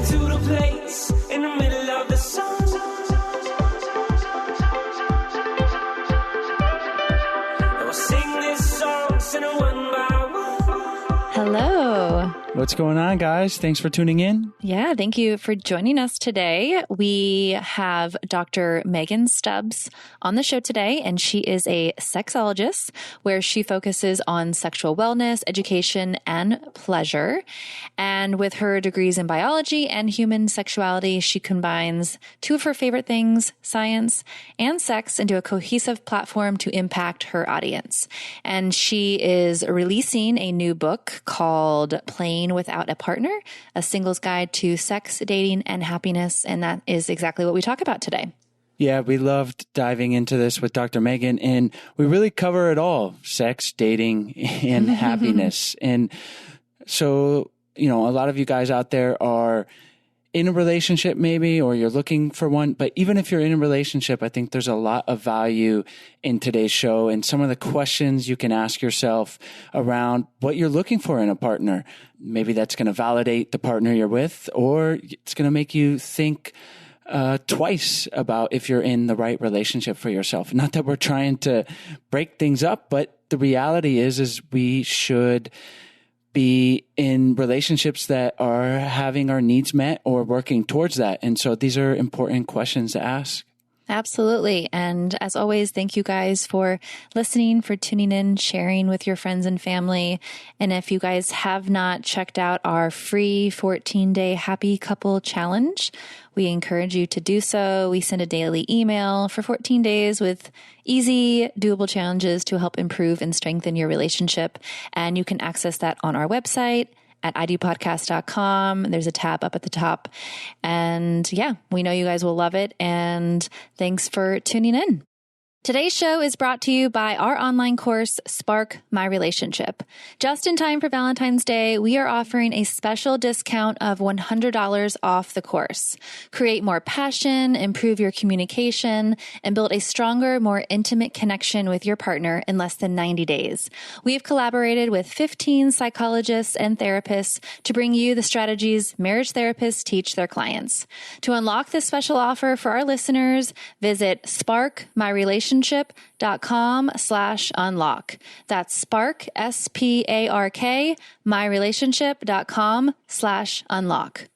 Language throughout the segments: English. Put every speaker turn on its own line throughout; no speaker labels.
to the place in the middle of the sun. And we'll sing this song, sing it one by one.
Hello.
What's going on, guys? Thanks for tuning in.
Yeah, thank you for joining us today. We have Dr. Megan Stubbs on the show today, and she is a sexologist where she focuses on sexual wellness, education, and pleasure. And with her degrees in biology and human sexuality, she combines two of her favorite things, science and sex, into a cohesive platform to impact her audience. And she is releasing a new book called Playing Without a Partner, a singles guide to sex, dating, and happiness. And that is exactly what we talk about today.
Yeah, we loved diving into this with Dr. Megan, and we really cover it all: sex, dating, and happiness. And so, a lot of you guys out there are in a relationship maybe, or you're looking for one. But even if you're in a relationship, I think there's a lot of value in today's show and some of the questions you can ask yourself around what you're looking for in a partner. Maybe that's going to validate the partner you're with, or it's going to make you think twice about if you're in the right relationship for yourself. Not that we're trying to break things up, but the reality is we should be in relationships that are having our needs met or working towards that. And so these are important questions to ask.
Absolutely. And as always, thank you guys for listening, for tuning in, sharing with your friends and family. And if you guys have not checked out our free 14-day Happy Couple Challenge, we encourage you to do so. We send a daily email for 14 days with easy, doable challenges to help improve and strengthen your relationship. And you can access that on our website at idopodcast.com. There's a tab up at the top. And yeah, we know you guys will love it. And thanks for tuning in. Today's show is brought to you by our online course, Spark My Relationship. Just in time for Valentine's Day, we are offering a special discount of $100 off the course. Create more passion, improve your communication, and build a stronger, more intimate connection with your partner in less than 90 days. We've collaborated with 15 psychologists and therapists to bring you the strategies marriage therapists teach their clients. To unlock this special offer for our listeners, visit sparkmyrelationship.com/unlock. That's Spark, SPARK, myrelationship.com/unlock.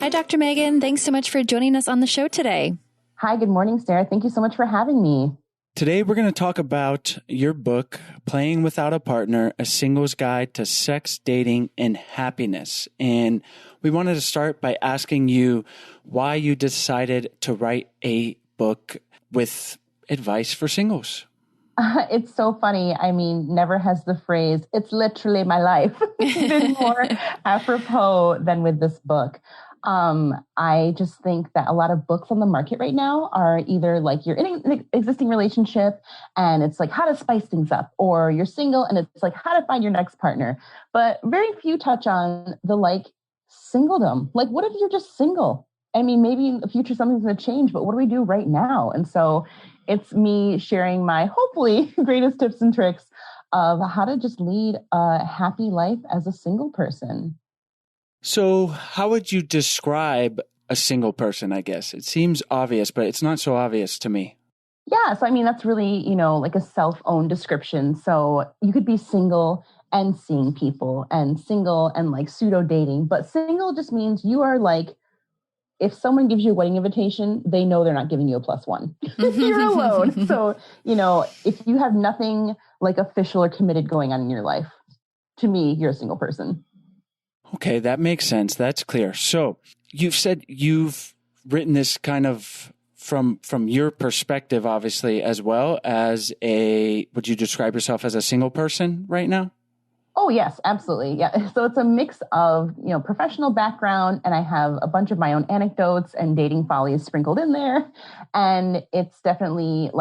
Hi, Dr. Megan. Thanks so much for joining us on the show today.
Hi, good morning, Sarah. Thank you so much for having me.
Today, we're going to talk about your book, Playing Without a Partner, a singles guide to sex, dating, and happiness. And we wanted to start by asking you why you decided to write a book with advice for singles.
It's so funny. I mean, never has the phrase, "it's literally my life," been more apropos than with this book. I just think that a lot of books on the market right now are either like you're in an existing relationship and it's like how to spice things up, or you're single and it's like how to find your next partner. But very few touch on the singledom. Like, what if you're just single? I mean, maybe in the future something's going to change, but what do we do right now? And so it's me sharing my hopefully greatest tips and tricks of how to just lead a happy life as a single person.
So how would you describe a single person, I guess? It seems obvious, but it's not so obvious to me.
Yeah. So, I mean, that's really, like a self-owned description. So you could be single and seeing people, and single and pseudo dating. But single just means you are if someone gives you a wedding invitation, they know they're not giving you a +1. You're alone. So, if you have nothing official or committed going on in your life, to me, you're a single person.
Okay, that makes sense. That's clear. So you've said you've written this kind of from your perspective, obviously, as well as would you describe yourself as a single person right now?
Oh, yes, absolutely. Yeah. So it's a mix of, professional background, and I have a bunch of my own anecdotes and dating follies sprinkled in there. And it's definitely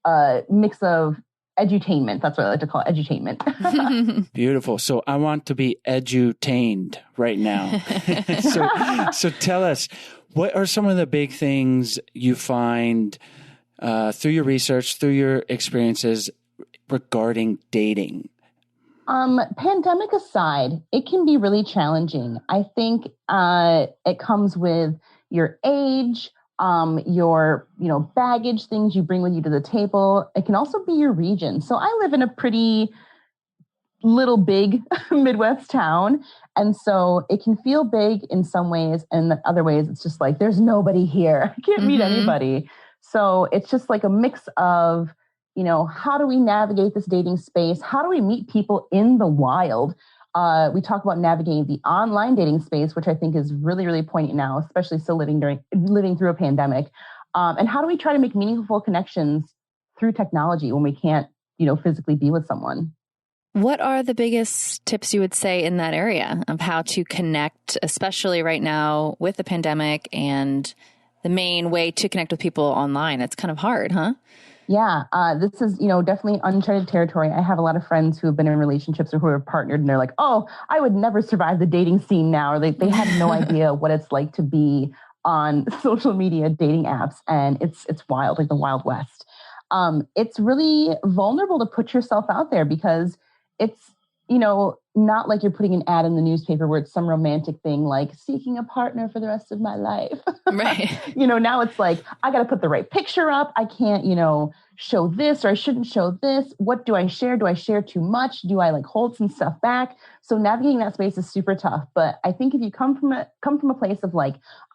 a mix of edutainment. That's what I like to call it, edutainment.
Beautiful. So I want to be edutained right now. so tell us, what are some of the big things you find through your research, through your experiences regarding dating?
Pandemic aside, it can be really challenging. I think it comes with your age, your baggage, things you bring with you to the table. It can also be your region. So I live in a pretty little big Midwest town. And so it can feel big in some ways. And in other ways, it's just like, there's nobody here. I can't meet anybody. So it's just like a mix of, how do we navigate this dating space? How do we meet people in the wild? We talk about navigating the online dating space, which I think is really, really poignant now, especially still living through a pandemic. And how do we try to make meaningful connections through technology when we can't, physically be with someone?
What are the biggest tips you would say in that area of how to connect, especially right now with the pandemic and the main way to connect with people online? It's kind of hard, huh?
Yeah, this is, definitely uncharted territory. I have a lot of friends who have been in relationships or who are partnered, and they're like, oh, I would never survive the dating scene now. Or they have no idea what it's like to be on social media dating apps. And it's wild, like the Wild West. It's really vulnerable to put yourself out there because it's, not like you're putting an ad in the newspaper where it's some romantic thing like seeking a partner for the rest of my life.
Right.
Now it's like, I got to put the right picture up. I can't, show this or I shouldn't show this. What do I share? Do I share too much? Do I hold some stuff back? So navigating that space is super tough. But I think if you come from a place of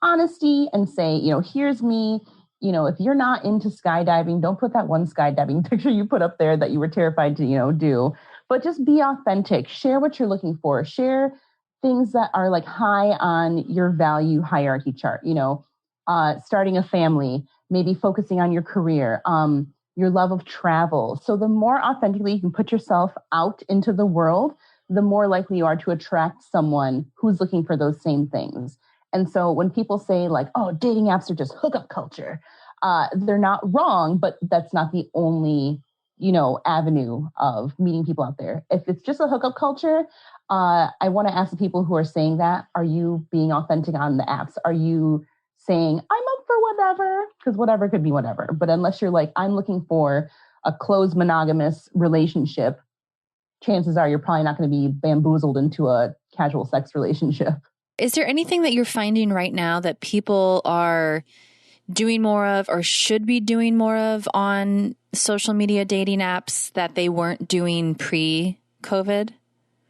honesty and say, here's me, if you're not into skydiving, don't put that one skydiving picture you put up there that you were terrified to, do. But just be authentic. Share what you're looking for. Share things that are high on your value hierarchy chart. Starting a family, maybe focusing on your career, your love of travel. So the more authentically you can put yourself out into the world, the more likely you are to attract someone who's looking for those same things. And so when people say oh, dating apps are just hookup culture, they're not wrong, but that's not the only avenue of meeting people out there. If it's just a hookup culture, I want to ask the people who are saying that, are you being authentic on the apps? Are you saying, I'm up for whatever? Because whatever could be whatever. But unless you're I'm looking for a closed monogamous relationship, chances are you're probably not going to be bamboozled into a casual sex relationship.
Is there anything that you're finding right now that people are doing more of or should be doing more of on social media dating apps that they weren't doing pre-COVID?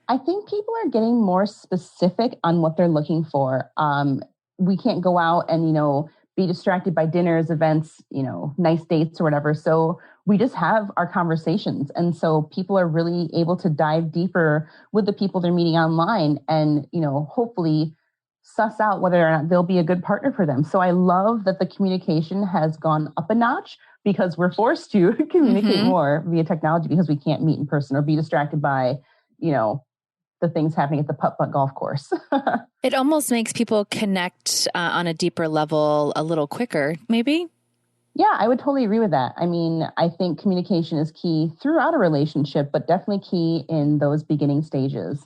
I
think people are getting more specific on what they're looking for. We can't go out and, be distracted by dinners, events, nice dates or whatever. So we just have our conversations. And so people are really able to dive deeper with the people they're meeting online and, hopefully suss out whether or not they'll be a good partner for them. So I love that the communication has gone up a notch because we're forced to communicate more via technology because we can't meet in person or be distracted by, the things happening at the putt-putt golf course.
It almost makes people connect on a deeper level a little quicker, maybe?
Yeah, I would totally agree with that. I mean, I think communication is key throughout a relationship, but definitely key in those beginning stages.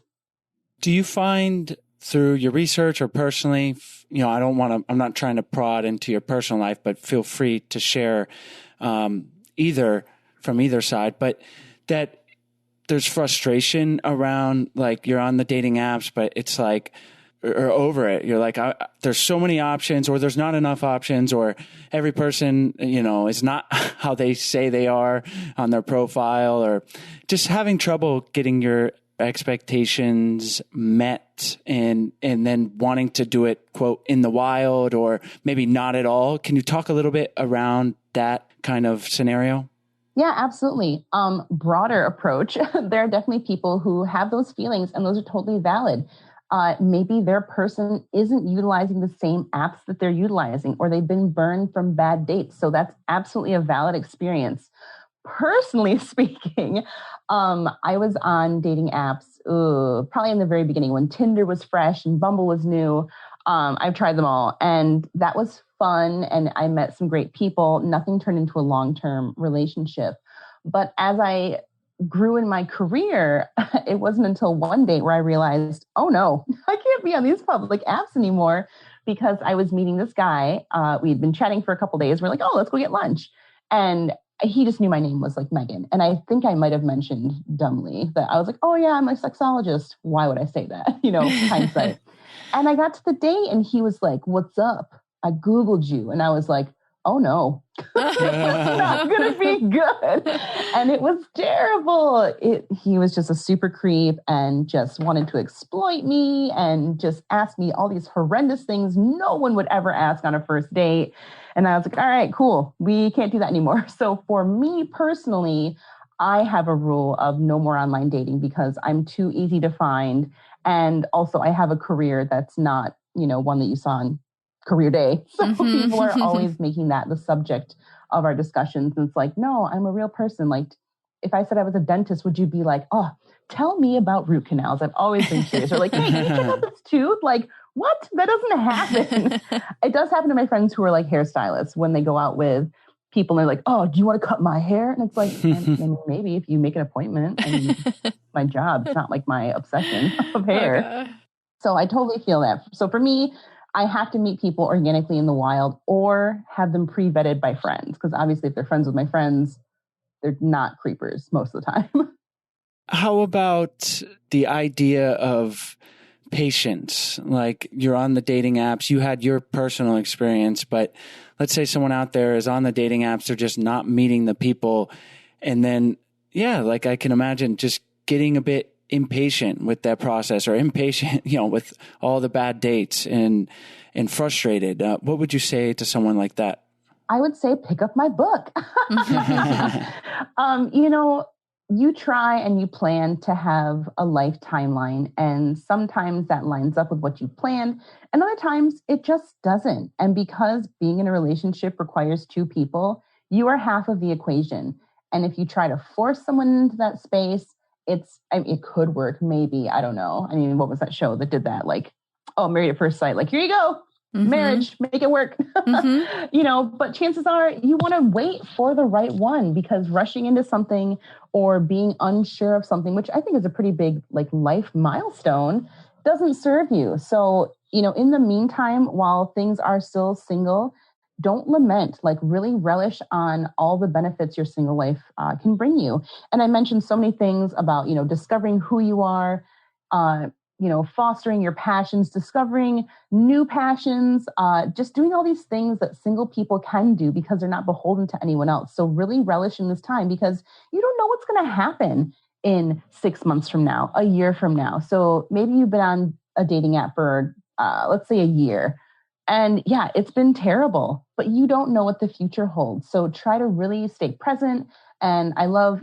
Do you find through your research or personally, I'm not trying to prod into your personal life, but feel free to share either from either side, but that there's frustration around you're on the dating apps, but it's or over it. You're there's so many options or there's not enough options or every person, is not how they say they are on their profile or just having trouble getting your expectations met and then wanting to do it, quote, in the wild or maybe not at all. Can you talk a little bit around that kind of scenario?
Yeah, absolutely. Broader approach. There are definitely people who have those feelings and those are totally valid. Maybe their person isn't utilizing the same apps that they're utilizing or they've been burned from bad dates. So that's absolutely a valid experience. Personally speaking, I was on dating apps probably in the very beginning when Tinder was fresh and Bumble was new. I've tried them all and that was fun and I met some great people. Nothing turned into a long-term relationship. But as I grew in my career, it wasn't until one date where I realized, oh no, I can't be on these public apps anymore because I was meeting this guy. We had been chatting for a couple of days. We're like, oh, let's go get lunch. And he just knew my name was like Megan. And I think I might have mentioned dumbly that I was like, oh yeah, I'm a sexologist. Why would I say that? Hindsight. And I got to the date and he was like, what's up? I Googled you. And I was like, oh no, this is not going to be good. And it was terrible. He was just a super creep and just wanted to exploit me and just ask me all these horrendous things no one would ever ask on a first date. And I was like, all right, cool. We can't do that anymore. So for me personally, I have a rule of no more online dating because I'm too easy to find. And also I have a career that's not, one that you saw on Career Day. So people are always making that the subject of our discussions. And it's like, no, I'm a real person. Like if I said I was a dentist, would you be like, oh, tell me about root canals? I've always been curious. Or like, hey, can you check out this tooth? Like, what? That doesn't happen. It does happen to my friends who are like hairstylists when they go out with people and they're like, oh, do you want to cut my hair? And it's like, maybe if you make an appointment. I mean, my job, it's not like my obsession of hair. Okay. So I totally feel that. So for me, I have to meet people organically in the wild or have them pre-vetted by friends. Because obviously if they're friends with my friends, they're not creepers most of the time.
How about the idea of patience? Like you're on the dating apps, you had your personal experience, but let's say someone out there is on the dating apps, they're just not meeting the people. And then, like I can imagine just getting a bit impatient with that process or impatient, with all the bad dates and frustrated. What would you say to someone like that?
I would say pick up my book. You try and you plan to have a life timeline, and sometimes that lines up with what you planned, and other times it just doesn't. And because being in a relationship requires two people, you are half of the equation. And if you try to force someone into that space, it could work, maybe. I don't know. I mean, what was that show that did that? Like, oh, Married at First Sight. Like, here you go. Marriage, make it work. But chances are you want to wait for the right one, because rushing into something or being unsure of something, which I think is a pretty big like life milestone, doesn't serve you. So, in the meantime, while things are still single, don't lament, like really relish on all the benefits your single life can bring you. And I mentioned so many things about, discovering who you are, fostering your passions, discovering new passions, just doing all these things that single people can do because they're not beholden to anyone else. So really relish in this time because you don't know what's going to happen in 6 months from now, a year from now. So maybe you've been on a dating app for, let's say, a year. And it's been terrible, but you don't know what the future holds. So try to really stay present. And I love,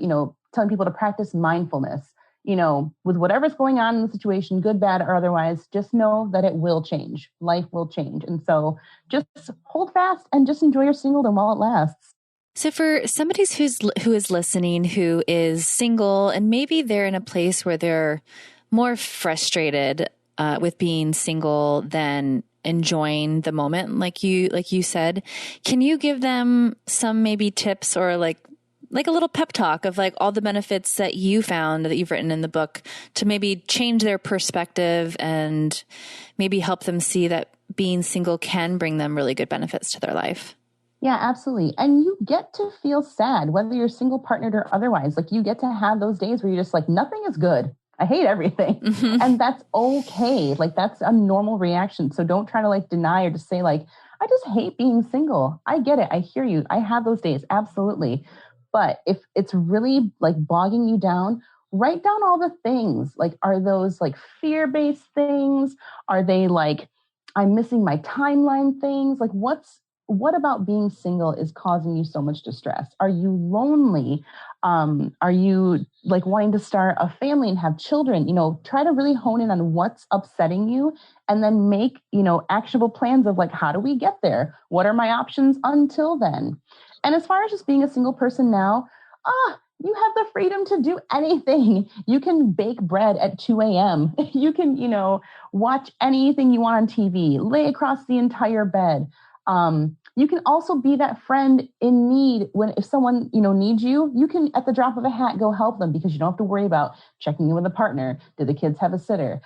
telling people to practice mindfulness. With whatever's going on in the situation, good, bad, or otherwise, just know that it will change. Life will change. And so just hold fast and just enjoy your singledom while it lasts.
So for somebody who is listening, who is single, and maybe they're in a place where they're more frustrated with being single than enjoying the moment, like you said, can you give them some maybe tips or like a little pep talk of like all the benefits that you found that you've written in the book to maybe change their perspective and maybe help them see that being single can bring them really good benefits to their life?
Yeah, absolutely. And you get to feel sad, whether you're single, partnered, or otherwise. Like you get to have those days where you're just like, nothing is good. I hate everything. And that's okay. Like that's a normal reaction. So don't try to like deny or just say like, I just hate being single. I get it. I hear you. I have those days. Absolutely. But if it's really like bogging you down, write down all the things. Like, are those like fear-based things? Are they like, I'm missing my timeline things? Like what about being single is causing you so much distress? Are you lonely? Are you like wanting to start a family and have children? Try to really hone in on what's upsetting you and then make, actionable plans of like, how do we get there? What are my options until then? And as far as just being a single person now, you have the freedom to do anything. You can bake bread at 2 a.m. You can, watch anything you want on TV, lay across the entire bed. You can also be that friend in need if someone, needs you, you can at the drop of a hat go help them because you don't have to worry about checking in with a partner. Do the kids have a sitter?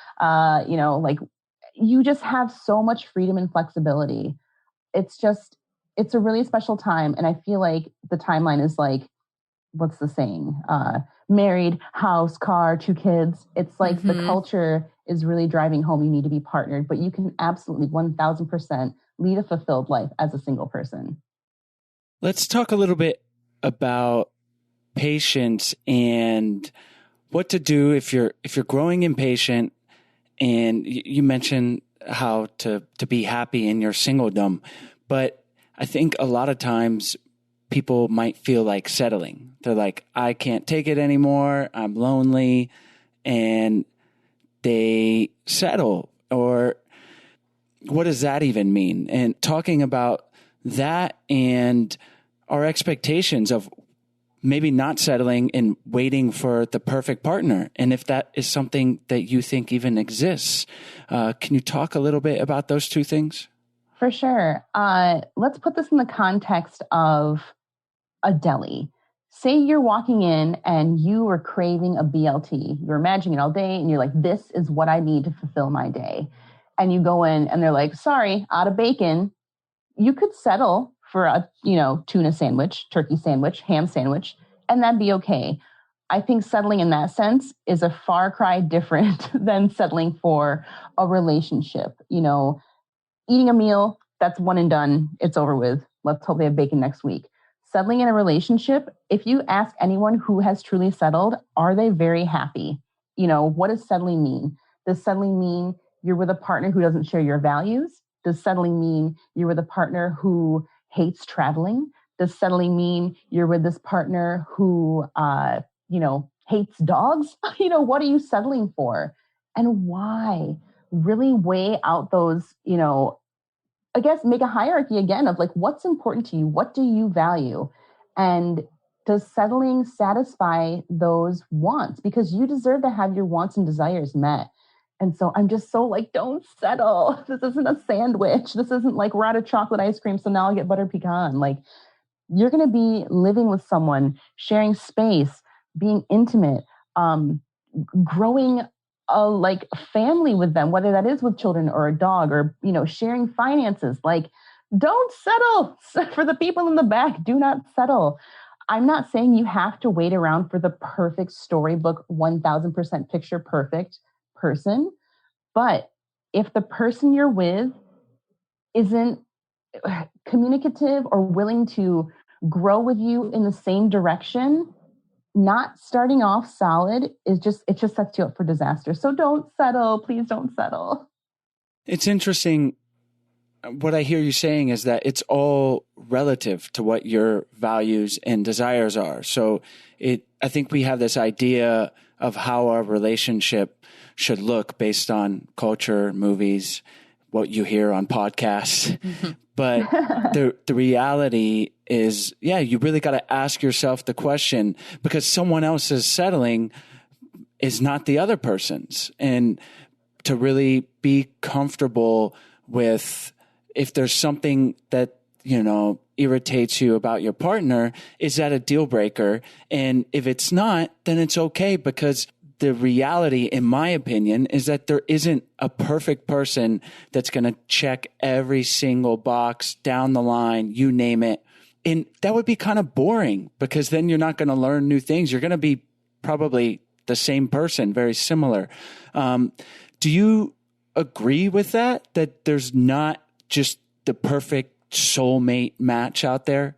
You just have so much freedom and flexibility. It's just, it's a really special time. And I feel like the timeline is like, what's the saying? Married, house, car, 2 kids. It's like the culture is really driving home. You need to be partnered, but you can absolutely 1000% lead a fulfilled life as a single person.
Let's talk a little bit about patience and what to do if you're growing impatient. And you mentioned how to be happy in your singledom, but I think a lot of times people might feel like settling. They're like, I can't take it anymore. I'm lonely. And they settle. Or what does that even mean? And talking about that and our expectations of maybe not settling and waiting for the perfect partner. And if that is something that you think even exists, can you talk a little bit about those two things?
For sure. Let's put this in the context of a deli. Say you're walking in and you are craving a BLT. You're imagining it all day and you're like, this is what I need to fulfill my day. And you go in and they're like, sorry, out of bacon. You could settle for a, tuna sandwich, turkey sandwich, ham sandwich, and that'd be okay. I think settling in that sense is a far cry different than settling for a relationship. Eating a meal, that's one and done. It's over with. Let's hope they have bacon next week. Settling in a relationship, if you ask anyone who has truly settled, are they very happy? What does settling mean? Does settling mean you're with a partner who doesn't share your values? Does settling mean you're with a partner who hates traveling? Does settling mean you're with this partner who, hates dogs? What are you settling for? And why? Really weigh out those, I guess make a hierarchy again of like, what's important to you? What do you value? And does settling satisfy those wants? Because you deserve to have your wants and desires met. And so I'm just so like, don't settle. This isn't a sandwich. This isn't like we're out of chocolate ice cream, so now I'll get butter pecan. Like, you're going to be living with someone, sharing space, being intimate, growing a family with them, whether that is with children or a dog or, sharing finances. Like, don't settle. For the people in the back, do not settle. I'm not saying you have to wait around for the perfect storybook, 1000% picture perfect person. But if the person you're with isn't communicative or willing to grow with you in the same direction, not starting off solid it just sets you up for disaster. So don't settle. Please don't settle.
It's interesting. What I hear you saying is that it's all relative to what your values and desires are. So I think we have this idea of how our relationship should look based on culture, movies, what you hear on podcasts. Mm-hmm. But the reality is, you really got to ask yourself the question, because someone else's settling is not the other person's. And to really be comfortable with, if there's something that, irritates you about your partner, is that a deal breaker? And if it's not, then it's okay, because the reality, in my opinion, is that there isn't a perfect person that's going to check every single box down the line, you name it. And that would be kind of boring, because then you're not going to learn new things. You're going to be probably the same person, very similar. Do you agree with that there's not just the perfect soulmate match out there?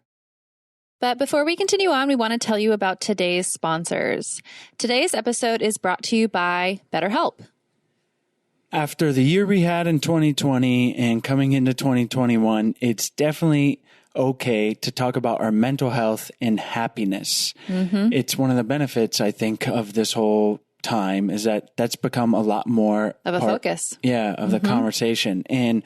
But before we continue on, we want to tell you about today's sponsors. Today's episode is brought to you by BetterHelp.
After the year we had in 2020 and coming into 2021, it's definitely okay to talk about our mental health and happiness. Mm-hmm. It's one of the benefits, I think, of this whole time, is that that's become a lot more
of a focus.
Yeah, of the conversation. And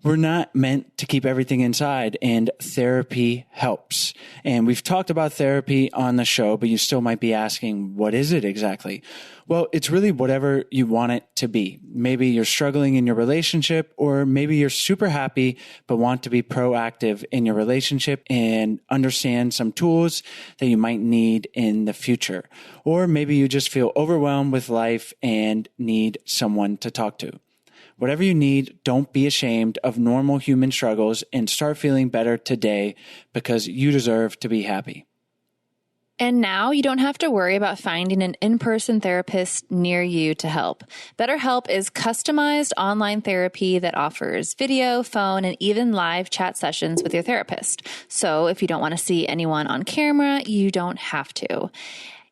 we're not meant to keep everything inside, and therapy helps. And we've talked about therapy on the show, but you still might be asking, what is it exactly? Well, it's really whatever you want it to be. Maybe you're struggling in your relationship, or maybe you're super happy, but want to be proactive in your relationship and understand some tools that you might need in the future. Or maybe you just feel overwhelmed with life and need someone to talk to. Whatever you need, don't be ashamed of normal human struggles and start feeling better today because you deserve to be happy.
And now you don't have to worry about finding an in-person therapist near you to help. BetterHelp is customized online therapy that offers video, phone, and even live chat sessions with your therapist. So if you don't want to see anyone on camera, you don't have to.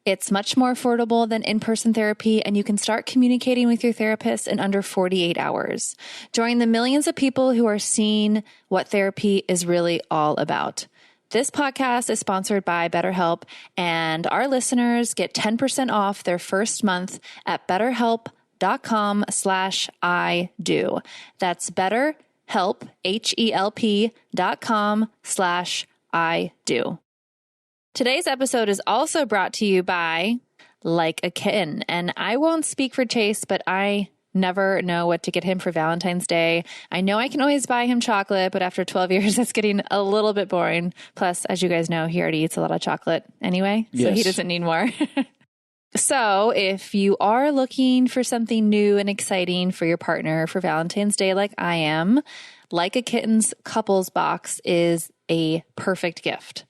It's much more affordable than in-person therapy, and you can start communicating with your therapist in under 48 hours. Join the millions of people who are seeing what therapy is really all about. This podcast is sponsored by BetterHelp, and our listeners get 10% off their first month at betterhelp.com/IDO. That's BetterHelp, HELP.com/IDO. Today's episode is also brought to you by Like a Kitten, and I won't speak for Chase, but I never know what to get him for Valentine's Day. I know I can always buy him chocolate, but after 12 years, that's getting a little bit boring. Plus, as you guys know, he already eats a lot of chocolate anyway, so he doesn't need more. So if you are looking for something new and exciting for your partner for Valentine's Day like I am, Like a Kitten's Couples Box is a perfect gift.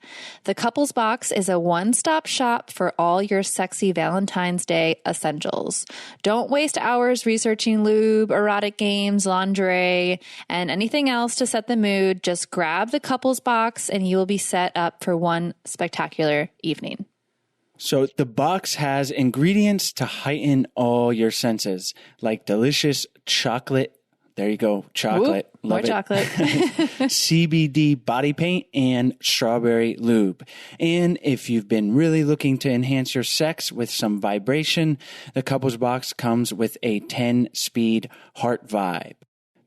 The Couples Box is a one-stop shop for all your sexy Valentine's Day essentials. Don't waste hours researching lube, erotic games, lingerie, and anything else to set the mood. Just grab the Couples Box and you will be set up for one spectacular evening.
So the box has ingredients to heighten all your senses, like delicious chocolate. There you go. Chocolate.
Ooh,
Love
more
it.
chocolate.
CBD body paint and strawberry lube. And if you've been really looking to enhance your sex with some vibration, the Couples Box comes with a 10-speed heart vibe.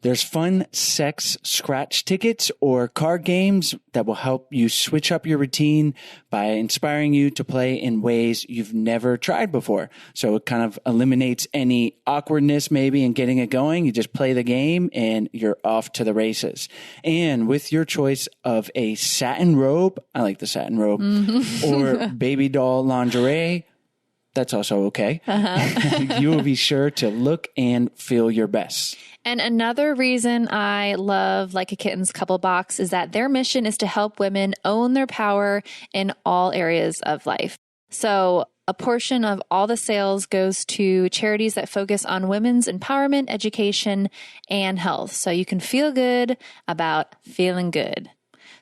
There's fun sex scratch tickets or card games that will help you switch up your routine by inspiring you to play in ways you've never tried before. So it kind of eliminates any awkwardness maybe in getting it going. You just play the game and you're off to the races. And with your choice of a satin robe, I like the satin robe, or baby doll lingerie, that's also okay. You will be sure to look and feel your best.
And another reason I love Like a Kitten's Couple Box is that their mission is to help women own their power in all areas of life. So a portion of all the sales goes to charities that focus on women's empowerment, education, and health. So you can feel good about feeling good.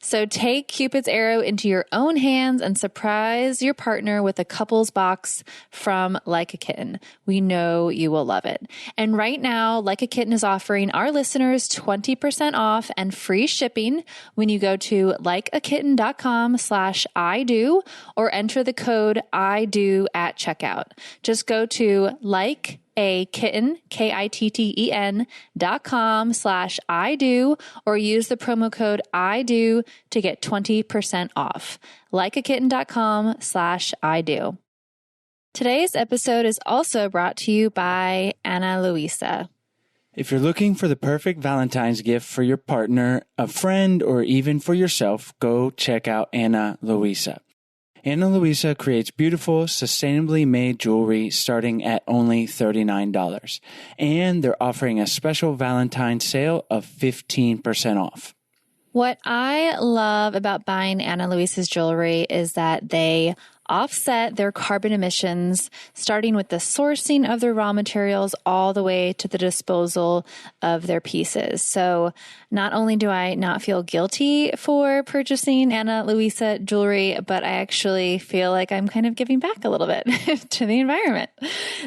So take Cupid's arrow into your own hands and surprise your partner with a Couples Box from Like a Kitten. We know you will love it. And right now, Like a Kitten is offering our listeners 20% off and free shipping when you go to likeakitten.com/IDO or enter the code IDO at checkout. Just go to likeakitten.com/IDO or use the promo code IDO to get 20% off. likeakitten.com/IDO. Today's episode is also brought to you by Ana Luisa.
If you're looking for the perfect Valentine's gift for your partner, a friend, or even for yourself, go check out Ana Luisa. Ana Luisa creates beautiful, sustainably made jewelry starting at only $39. And they're offering a special Valentine's sale of 15% off.
What I love about buying Ana Luisa's jewelry is that they offset their carbon emissions, starting with the sourcing of their raw materials all the way to the disposal of their pieces. So not only do I not feel guilty for purchasing Ana Luisa jewelry, but I actually feel like I'm kind of giving back a little bit to the environment.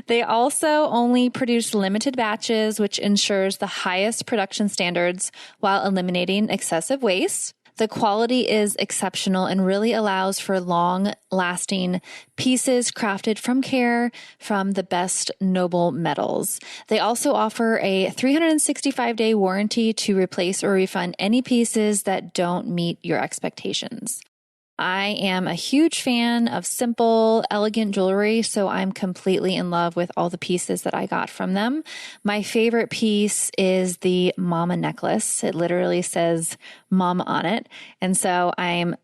They also only produce limited batches, which ensures the highest production standards while eliminating excessive waste. The quality is exceptional and really allows for long-lasting pieces crafted from care from the best noble metals. They also offer a 365-day warranty to replace or refund any pieces that don't meet your expectations. I am a huge fan of simple, elegant jewelry, so I'm completely in love with all the pieces that I got from them. My favorite piece is the mama necklace. It literally says mama on it. And so I'm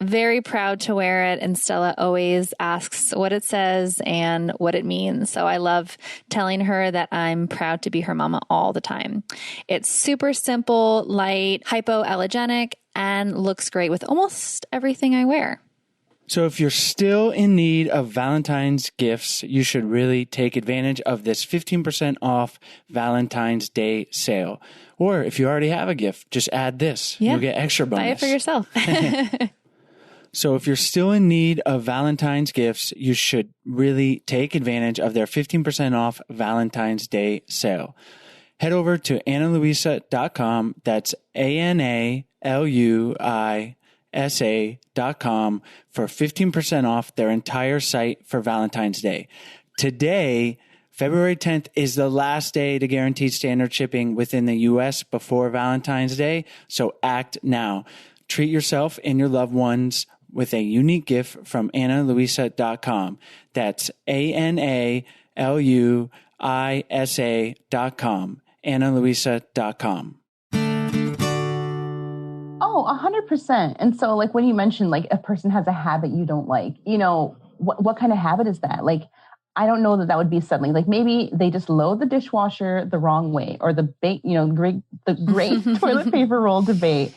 very proud to wear it. And Stella always asks what it says and what it means. So I love telling her that I'm proud to be her mama all the time. It's super simple, light, hypoallergenic, and looks great with almost everything I wear.
So if you're still in need of Valentine's gifts, you should really take advantage of this 15% off Valentine's Day sale. Or if you already have a gift, just add this.
Yeah.
You'll get extra bonus.
Buy it for yourself.
So if you're still in need of Valentine's gifts, you should really take advantage of their 15% off Valentine's Day sale. Head over to analuisa.com. That's ANALUISA.com for 15% off their entire site for Valentine's Day. Today, February 10th, is the last day to guaranteed standard shipping within the U.S. before Valentine's Day, so act now. Treat yourself and your loved ones with a unique gift from analuisa.com. That's ANALUISA.com. analuisa.com.
Oh, 100%. And so like when you mentioned like a person has a habit you don't like, you know, what kind of habit is that? Like, I don't know that would be settling. Like maybe they just load the dishwasher the wrong way, or the great toilet paper roll debate.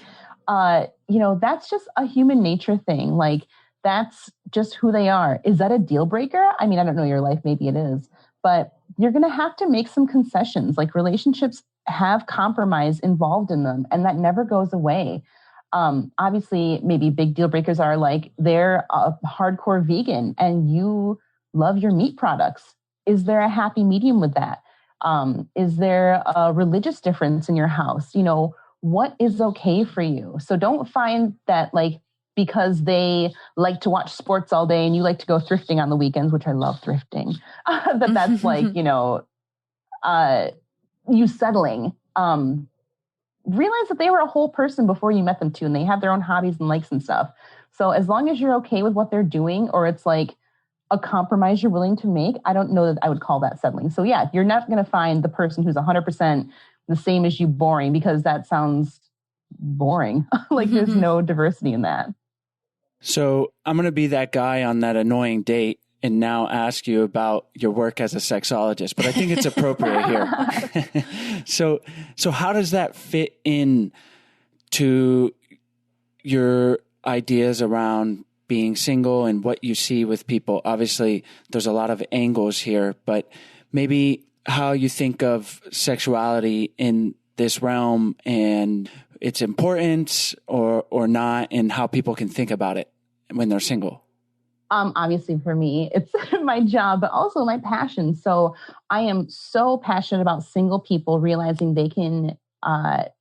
That's just a human nature thing. Like that's just who they are. Is that a deal breaker? I mean, I don't know your life. Maybe it is, but you're going to have to make some concessions. Like relationships have compromise involved in them, and that never goes away. Obviously, maybe big deal breakers are like they're a hardcore vegan and you love your meat products. Is there a happy medium with that? Is there a religious difference in your house? You know, what is okay for you? So don't find that like because they like to watch sports all day and you like to go thrifting on the weekends, which I love thrifting, that's like, you settling. Realize that they were a whole person before you met them too, and they have their own hobbies and likes and stuff. So as long as you're okay with what they're doing, or it's like a compromise you're willing to make, I don't know that I would call that settling. So yeah, you're not going to find the person who's 100% the same as you boring, because that sounds boring. Like there's no diversity in that.
So I'm going to be that guy on that annoying date and now ask you about your work as a sexologist, but I think it's appropriate here. So how does that fit in to your ideas around being single and what you see with people? Obviously, there's a lot of angles here, but maybe how you think of sexuality in this realm and its importance or not, and how people can think about it when they're single.
Obviously for me, it's my job, but also my passion. So I am so passionate about single people realizing they can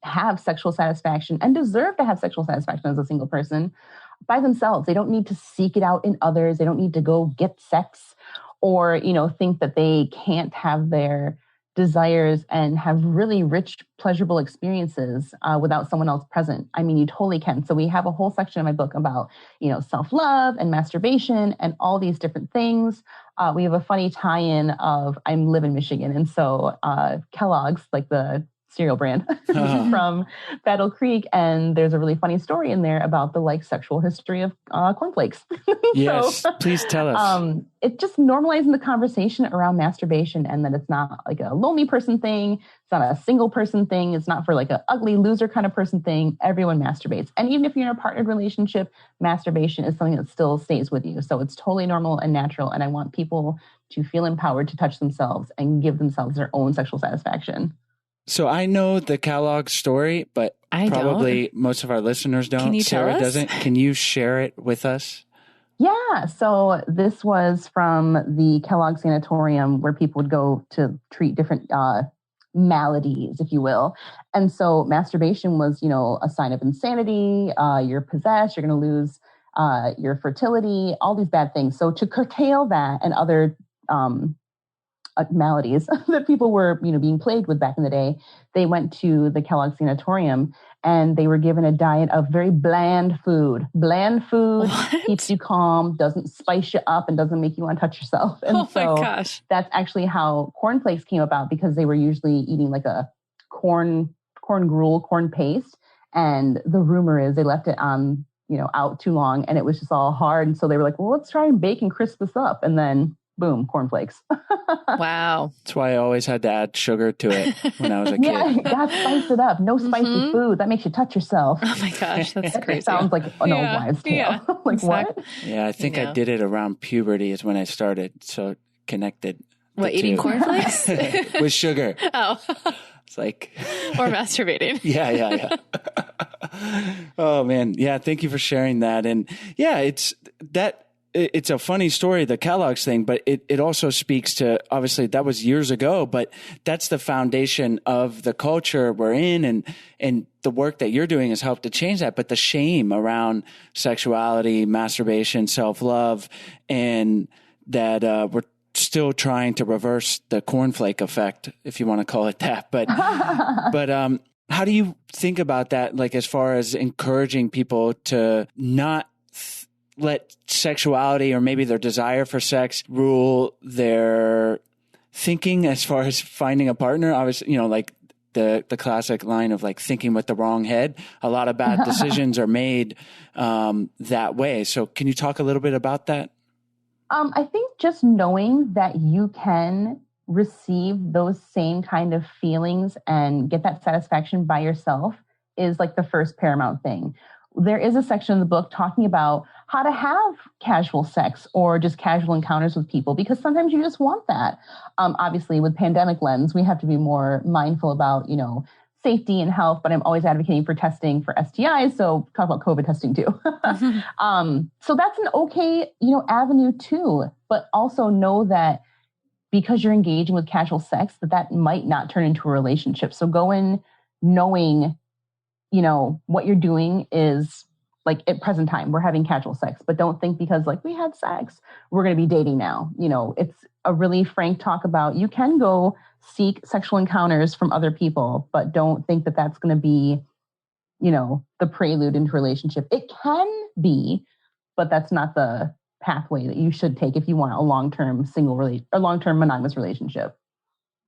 have sexual satisfaction and deserve to have sexual satisfaction as a single person by themselves. They don't need to seek it out in others. They don't need to go get sex or, think that they can't have their desires and have really rich, pleasurable experiences without someone else present. I mean, you totally can. So we have a whole section in my book about, self-love and masturbation and all these different things. We have a funny tie-in of I live in Michigan. And so Kellogg's, like the cereal brand from Battle Creek. And there's a really funny story in there about the sexual history of cornflakes.
Yes, please tell us.
It's just normalizing the conversation around masturbation, and that it's not like a lonely person thing. It's not a single person thing. It's not for like an ugly loser kind of person thing. Everyone masturbates. And even if you're in a partnered relationship, masturbation is something that still stays with you. So it's totally normal and natural. And I want people to feel empowered to touch themselves and give themselves their own sexual satisfaction.
So I know the Kellogg story, but probably most of our listeners don't.
Can you
Sarah
tell us?
doesn't. Can you share it with us?
Yeah. So this was from the Kellogg Sanatorium, where people would go to treat different maladies, if you will. And so masturbation was, a sign of insanity. You're possessed. You're going to lose your fertility, all these bad things. So to curtail that and other maladies that people were, being plagued with back in the day, they went to the Kellogg Sanatorium and they were given a diet of very bland food. Bland food keeps you calm, doesn't spice you up, and doesn't make you want to touch yourself. And
my gosh.
That's actually how cornflakes came about, because they were usually eating like a corn gruel, corn paste. And the rumor is they left it on out too long and it was just all hard. And so they were like, well, let's try and bake and crisp this up. And then boom, cornflakes.
Wow.
That's why I always had to add sugar to it when I was a kid.
Yeah, you gotta spice it up. No spicy food. That makes you touch yourself.
Oh my gosh, that's crazy.
It sounds like an old wives' tale.
Yeah,
Like
exactly.
what?
Yeah, I think I did it around puberty is when I started. So connected.
What, eating cornflakes?
With sugar.
Oh.
It's like.
Or masturbating.
Yeah. Oh man. Yeah. Thank you for sharing that. And yeah, it's a funny story, the Kellogg's thing, but it also speaks to, obviously that was years ago, but that's the foundation of the culture we're in, and the work that you're doing has helped to change that. But the shame around sexuality, masturbation, self-love, and that we're still trying to reverse the cornflake effect, if you want to call it that. But how do you think about that? Like, as far as encouraging people to not let sexuality or maybe their desire for sex rule their thinking as far as finding a partner? Obviously, like the classic line of like thinking with the wrong head. A lot of bad decisions are made that way. So can you talk a little bit about that?
I think just knowing that you can receive those same kind of feelings and get that satisfaction by yourself is like the first paramount thing. There is a section in the book talking about how to have casual sex or just casual encounters with people, because sometimes you just want that. Obviously, with pandemic lens, we have to be more mindful about, safety and health, but I'm always advocating for testing for STIs. So talk about COVID testing too. So that's an okay, avenue too, but also know that because you're engaging with casual sex, that might not turn into a relationship. So go in knowing, what you're doing is like at present time, we're having casual sex, but don't think because like we had sex, we're going to be dating now. It's a really frank talk about you can go seek sexual encounters from other people, but don't think that that's going to be, the prelude into a relationship. It can be, but that's not the pathway that you should take if you want a long-term long-term monogamous relationship.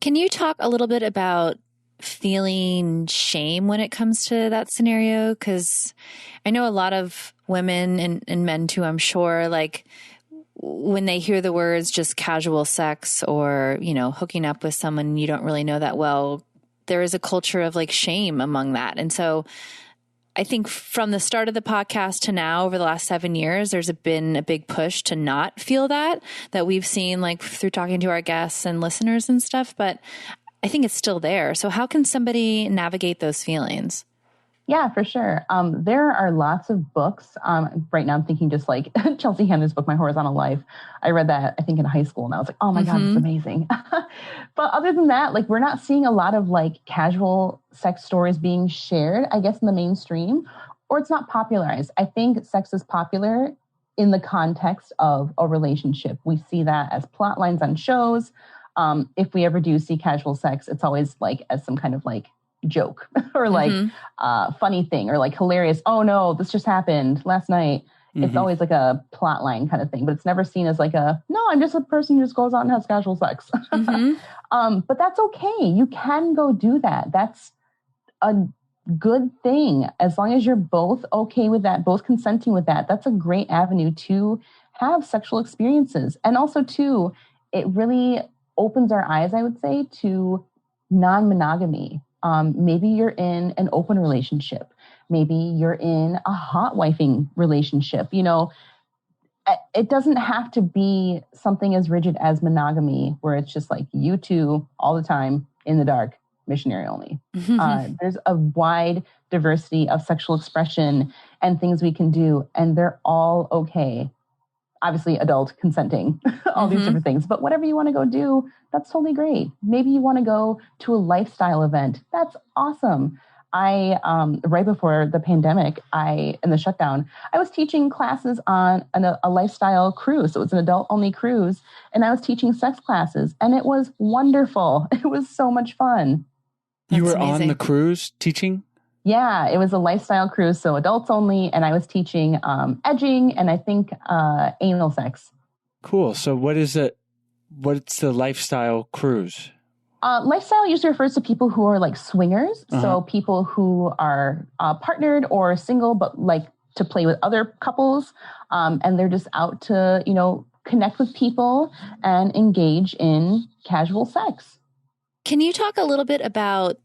Can you talk a little bit about feeling shame when it comes to that scenario? Because I know a lot of women and men too, I'm sure, like when they hear the words just casual sex or, hooking up with someone you don't really know that well, there is a culture of like shame among that. And so I think from the start of the podcast to now, over the last 7 years, there's been a big push to not feel that we've seen like through talking to our guests and listeners and stuff. But I think it's still there. So how can somebody navigate those feelings?
Yeah, for sure. There are lots of books. Right now I'm thinking just like Chelsea Handler's book, My Horizontal Life. I read that, I think, in high school, and I was like, oh my God, it's amazing. But other than that, like we're not seeing a lot of like casual sex stories being shared, I guess, in the mainstream, or it's not popularized. I think sex is popular in the context of a relationship. We see that as plot lines on shows. If we ever do see casual sex, it's always like as some kind of like joke or like funny thing or like hilarious. Oh no, this just happened last night. It's always like a plot line kind of thing, but it's never seen as like no, I'm just a person who just goes out and has casual sex. But that's okay. You can go do that. That's a good thing. As long as you're both okay with that, both consenting with that, that's a great avenue to have sexual experiences. And also too, it really opens our eyes, I would say, to non-monogamy. Maybe you're in an open relationship. Maybe you're in a hot wifing relationship. It doesn't have to be something as rigid as monogamy, where it's just like you two all the time in the dark, missionary only. There's a wide diversity of sexual expression and things we can do, and they're all okay. Obviously, adult consenting, all these different things. But whatever you want to go do, that's totally great. Maybe you want to go to a lifestyle event. That's awesome. I, right before the pandemic, and the shutdown, I was teaching classes on a lifestyle cruise. So it was an adult-only cruise. And I was teaching sex classes. And it was wonderful. It was so much fun.
You were
amazing.
on the cruise teaching?
Yeah, it was a lifestyle cruise, so adults only, and I was teaching edging and I think anal sex.
Cool. So what's the lifestyle cruise?
Lifestyle usually refers to people who are like swingers, so people who are partnered or single, but like to play with other couples. And they're just out to, connect with people and engage in casual sex.
Can you talk a little bit about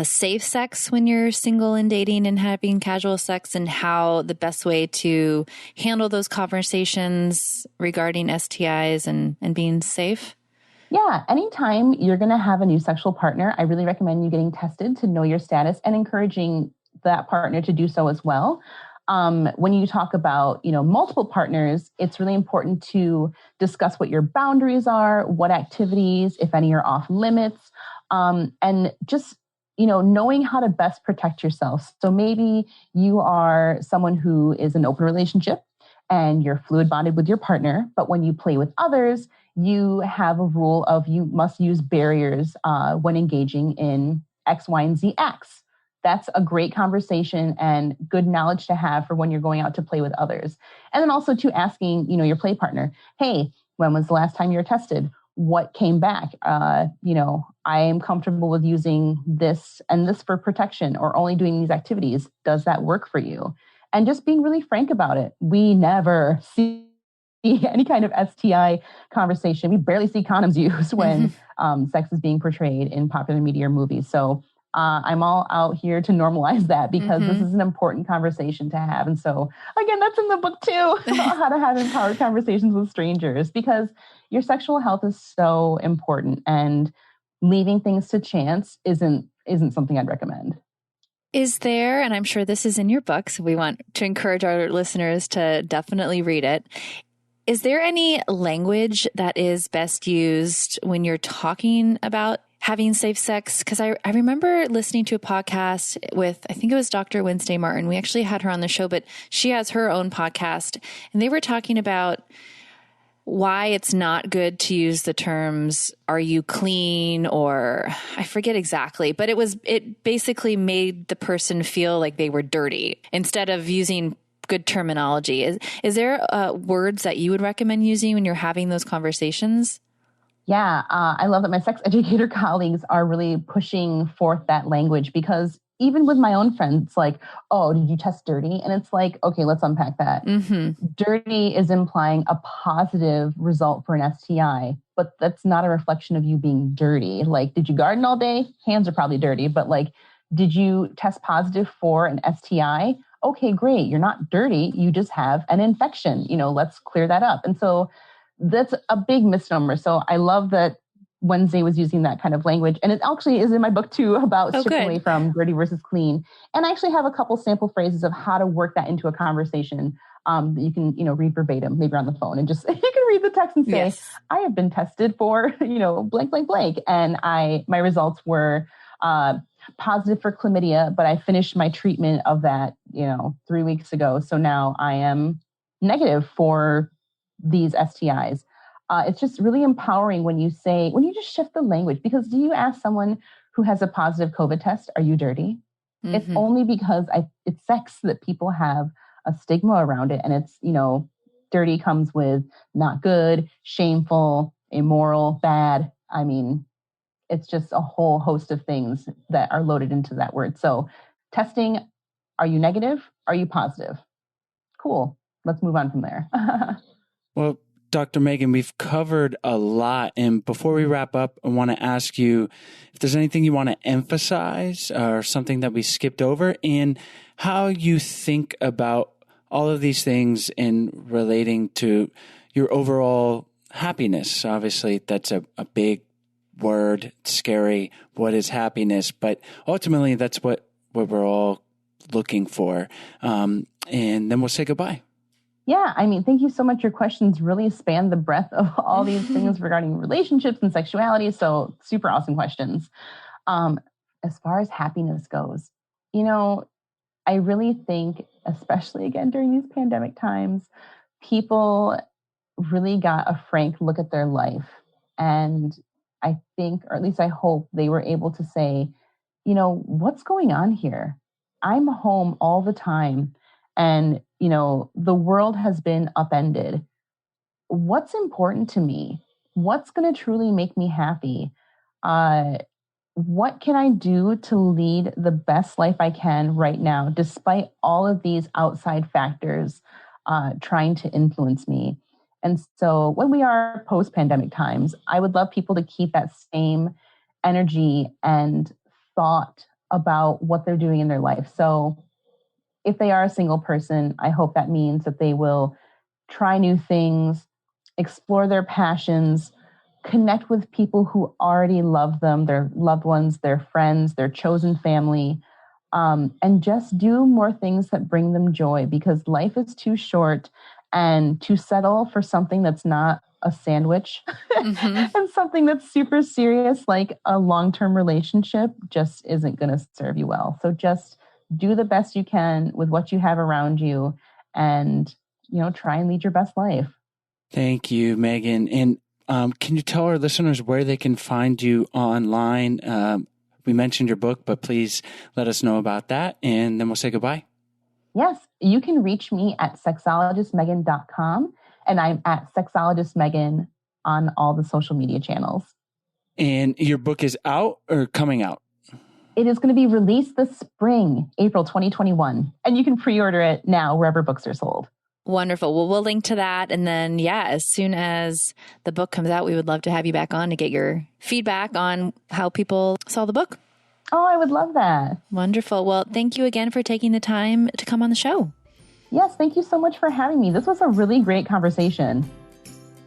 safe sex when you're single and dating and having casual sex, and how the best way to handle those conversations regarding STIs and being safe?
Yeah, anytime you're going to have a new sexual partner, I really recommend you getting tested to know your status and encouraging that partner to do so as well. When you talk about, multiple partners, it's really important to discuss what your boundaries are, what activities, if any, are off limits, and just knowing how to best protect yourself. So maybe you are someone who is in an open relationship and you're fluid bonded with your partner, but when you play with others, you have a rule of you must use barriers when engaging in X, Y, and Z acts. That's a great conversation and good knowledge to have for when you're going out to play with others. And then also to asking, your play partner, hey, when was the last time you were tested? What came back? I am comfortable with using this and this for protection or only doing these activities. Does that work for you? And just being really frank about it. We never see any kind of STI conversation. We barely see condoms used when sex is being portrayed in popular media or movies. So I'm all out here to normalize that because this is an important conversation to have. And so, again, that's in the book too, about how to have empowered conversations with strangers, because your sexual health is so important, and leaving things to chance isn't something I'd recommend.
Is there, and I'm sure this is in your book, so we want to encourage our listeners to definitely read it. Is there any language that is best used when you're talking about having safe sex? Because I remember listening to a podcast with, I think it was Dr. Wednesday Martin. We actually had her on the show, but she has her own podcast, and they were talking about why it's not good to use the terms, are you clean? Or I forget exactly, but it basically made the person feel like they were dirty instead of using good terminology. Is there words that you would recommend using when you're having those conversations?
Yeah, I love that my sex educator colleagues are really pushing forth that language, because even with my own friends, it's like, oh, did you test dirty? And it's like, okay, let's unpack that. Dirty is implying a positive result for an STI, but that's not a reflection of you being dirty. Like, did you garden all day? Hands are probably dirty, but like, did you test positive for an STI? Okay, great. You're not dirty. You just have an infection. Let's clear that up. And so that's a big misnomer. So I love that Wednesday was using that kind of language. And it actually is in my book too, about stripping away from dirty versus clean. And I actually have a couple sample phrases of how to work that into a conversation that you can, read verbatim, maybe on the phone, and just, you can read the text and say, yes, I have been tested for, blank, blank, blank. And my results were positive for chlamydia, but I finished my treatment of that, 3 weeks ago. So now I am negative for these STIs. It's just really empowering when you just shift the language, because do you ask someone who has a positive COVID test, are you dirty? It's only because it's sex that people have a stigma around it. And it's, dirty comes with not good, shameful, immoral, bad. I mean, it's just a whole host of things that are loaded into that word. So testing, are you negative? Are you positive? Cool. Let's move on from there.
Well, Dr. Megan, we've covered a lot. And before we wrap up, I want to ask you if there's anything you want to emphasize or something that we skipped over, and how you think about all of these things in relating to your overall happiness. Obviously, that's a big word, scary. What is happiness? But ultimately, that's what we're all looking for. And then we'll say goodbye.
Yeah, thank you so much. Your questions really span the breadth of all these things regarding relationships and sexuality. So super awesome questions. As far as happiness goes, I really think, especially again during these pandemic times, people really got a frank look at their life. And I think, or at least I hope, they were able to say, what's going on here? I'm home all the time. And, the world has been upended. What's important to me? What's going to truly make me happy? what can I do to lead the best life I can right now, despite all of these outside factors trying to influence me? And so when we are post-pandemic times, I would love people to keep that same energy and thought about what they're doing in their life. So if they are a single person, I hope that means that they will try new things, explore their passions, connect with people who already love them, their loved ones, their friends, their chosen family, and just do more things that bring them joy, because life is too short, and to settle for something that's not a sandwich and something that's super serious, like a long-term relationship, just isn't going to serve you well. So just do the best you can with what you have around you, and, try and lead your best life.
Thank you, Megan. And can you tell our listeners where they can find you online? We mentioned your book, but please let us know about that, and then we'll say goodbye.
Yes, you can reach me at sexologistmegan.com, and I'm at sexologistmegan on all the social media channels.
And your book is out or coming out?
It is going to be released this spring, April 2021, and you can pre-order it now wherever books are sold.
Wonderful. Well, we'll link to that. And then, as soon as the book comes out, we would love to have you back on to get your feedback on how people saw the book.
Oh, I would love that.
Wonderful. Well, thank you again for taking the time to come on the show.
Yes, thank you so much for having me. This was a really great conversation.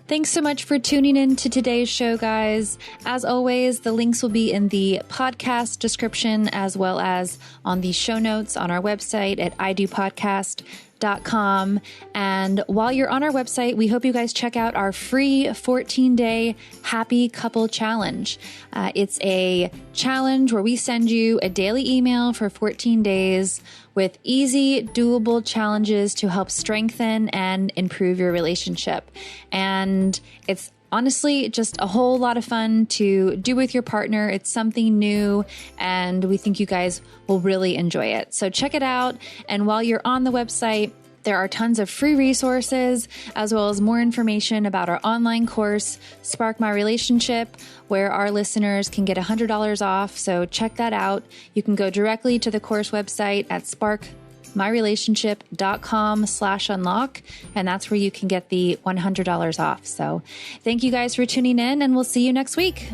Thanks so much for tuning in to today's show, guys. As always, the links will be in the podcast description as well as on the show notes on our website at idopodcast.com. And while you're on our website, we hope you guys check out our free 14-day Happy Couple Challenge. It's a challenge where we send you a daily email for 14 days with easy, doable challenges to help strengthen and improve your relationship. And it's honestly just a whole lot of fun to do with your partner. It's something new, and we think you guys will really enjoy it. So check it out. And while you're on the website, there are tons of free resources, as well as more information about our online course, Spark My Relationship, where our listeners can get $100 off. So check that out. You can go directly to the course website at sparkmyrelationship.com/unlock, and that's where you can get the $100 off. So thank you guys for tuning in, and we'll see you next week.